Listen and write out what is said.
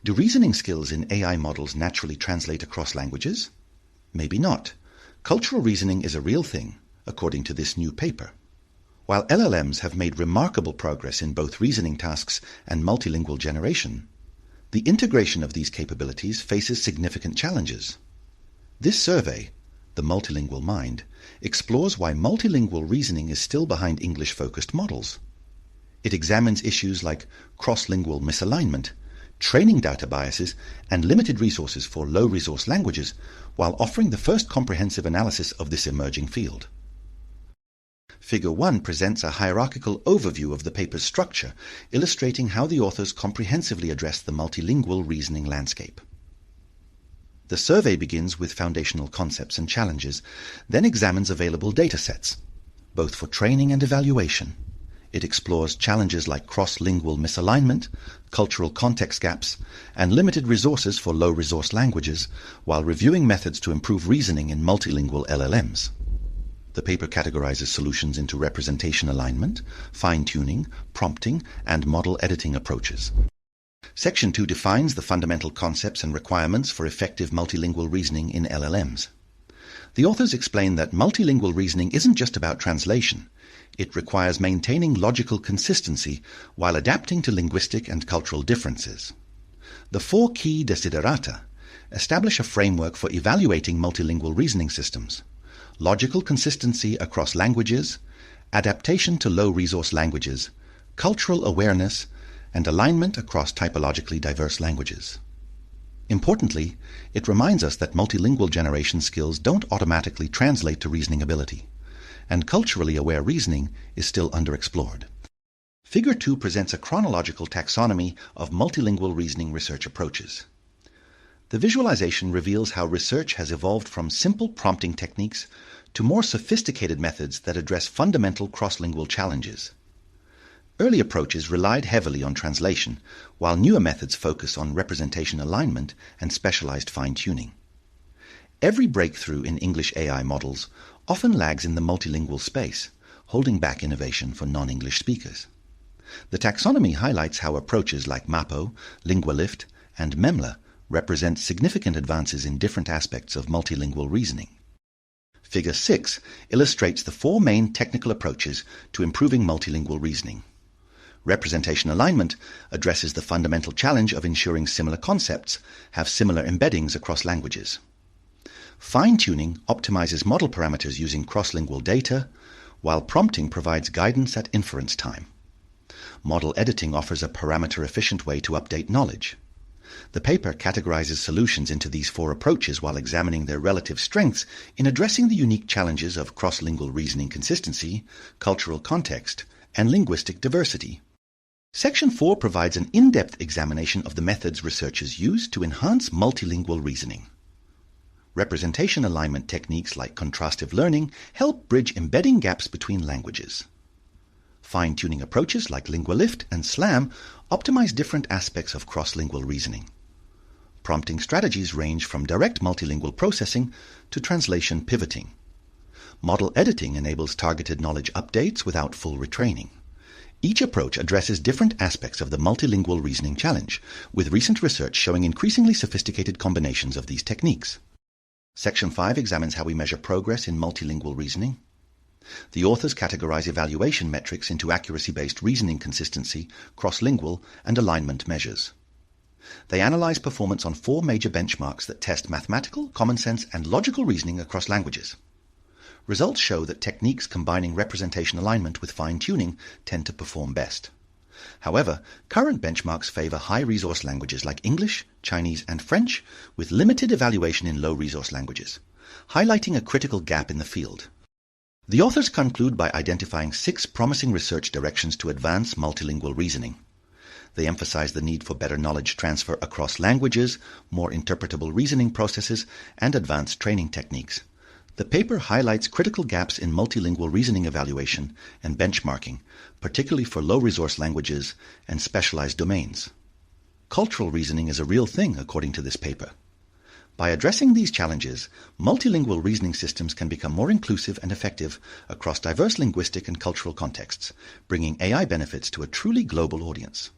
Do reasoning skills in AI models naturally translate across languages? Maybe not. Cultural reasoning is a real thing, according to this new paper. While LLMs have made remarkable progress in both reasoning tasks and multilingual generation, the integration of these capabilities faces significant challenges. This survey, The Multilingual Mind, explores why multilingual reasoning is still behind English-focused models. It examines issues like cross-lingual misalignment, training data biases, and limited resources for low-resource languages, while offering the first comprehensive analysis of this emerging field. Figure 1 presents a hierarchical overview of the paper's structure, illustrating how the authors comprehensively address the multilingual reasoning landscape. The survey begins with foundational concepts and challenges, then examines available datasets, both for training and evaluation. It explores challenges like cross-lingual misalignment, cultural context gaps, and limited resources for low-resource languages, while reviewing methods to improve reasoning in multilingual LLMs. The paper categorizes solutions into representation alignment, fine-tuning, prompting, and model editing approaches. Section 2 defines the fundamental concepts and requirements for effective multilingual reasoning in LLMs. The authors explain that multilingual reasoning isn't just about translation. It requires maintaining logical consistency while adapting to linguistic and cultural differences. The 4 key desiderata establish a framework for evaluating multilingual reasoning systems: logical consistency across languages, adaptation to low-resource languages, cultural awareness, and alignment across typologically diverse languages. Importantly, it reminds us that multilingual generation skills don't automatically translate to reasoning ability, and culturally aware reasoning is still underexplored. Figure 2 presents a chronological taxonomy of multilingual reasoning research approaches. The visualization reveals how research has evolved from simple prompting techniques to more sophisticated methods that address fundamental cross-lingual challenges. Early approaches relied heavily on translation, while newer methods focus on representation alignment and specialized fine-tuning. Every breakthrough in English AI models often lags in the multilingual space, holding back innovation for non-English speakers. The taxonomy highlights how approaches like MAPO, LinguaLift, and MEMLA represent significant advances in different aspects of multilingual reasoning. Figure 6 illustrates the 4 main technical approaches to improving multilingual reasoning. Representation alignment addresses the fundamental challenge of ensuring similar concepts have similar embeddings across languages. Fine-tuning optimizes model parameters using cross-lingual data, while prompting provides guidance at inference time. Model editing offers a parameter-efficient way to update knowledge. The paper categorizes solutions into these 4 approaches while examining their relative strengths in addressing the unique challenges of cross-lingual reasoning consistency, cultural context, and linguistic diversity. Section 4 provides an in-depth examination of the methods researchers use to enhance multilingual reasoning. Representation alignment techniques like contrastive learning help bridge embedding gaps between languages. Fine-tuning approaches like LinguaLift and SLAM optimize different aspects of cross-lingual reasoning. Prompting strategies range from direct multilingual processing to translation pivoting. Model editing enables targeted knowledge updates without full retraining. Each approach addresses different aspects of the multilingual reasoning challenge, with recent research showing increasingly sophisticated combinations of these techniques. Section 5 examines how we measure progress in multilingual reasoning. The authors categorize evaluation metrics into accuracy-based reasoning consistency, cross-lingual, and alignment measures. They analyze performance on 4 major benchmarks that test mathematical, common sense, and logical reasoning across languages. Results show that techniques combining representation alignment with fine-tuning tend to perform best. However, current benchmarks favor high-resource languages like English, Chinese, and French, with limited evaluation in low-resource languages, highlighting a critical gap in the field. The authors conclude by identifying 6 promising research directions to advance multilingual reasoning. They emphasize the need for better knowledge transfer across languages, more interpretable reasoning processes, and advanced training techniques. The paper highlights critical gaps in multilingual reasoning evaluation and benchmarking, particularly for low-resource languages and specialized domains. Cultural reasoning is a real thing, according to this paper. By addressing these challenges, multilingual reasoning systems can become more inclusive and effective across diverse linguistic and cultural contexts, bringing AI benefits to a truly global audience.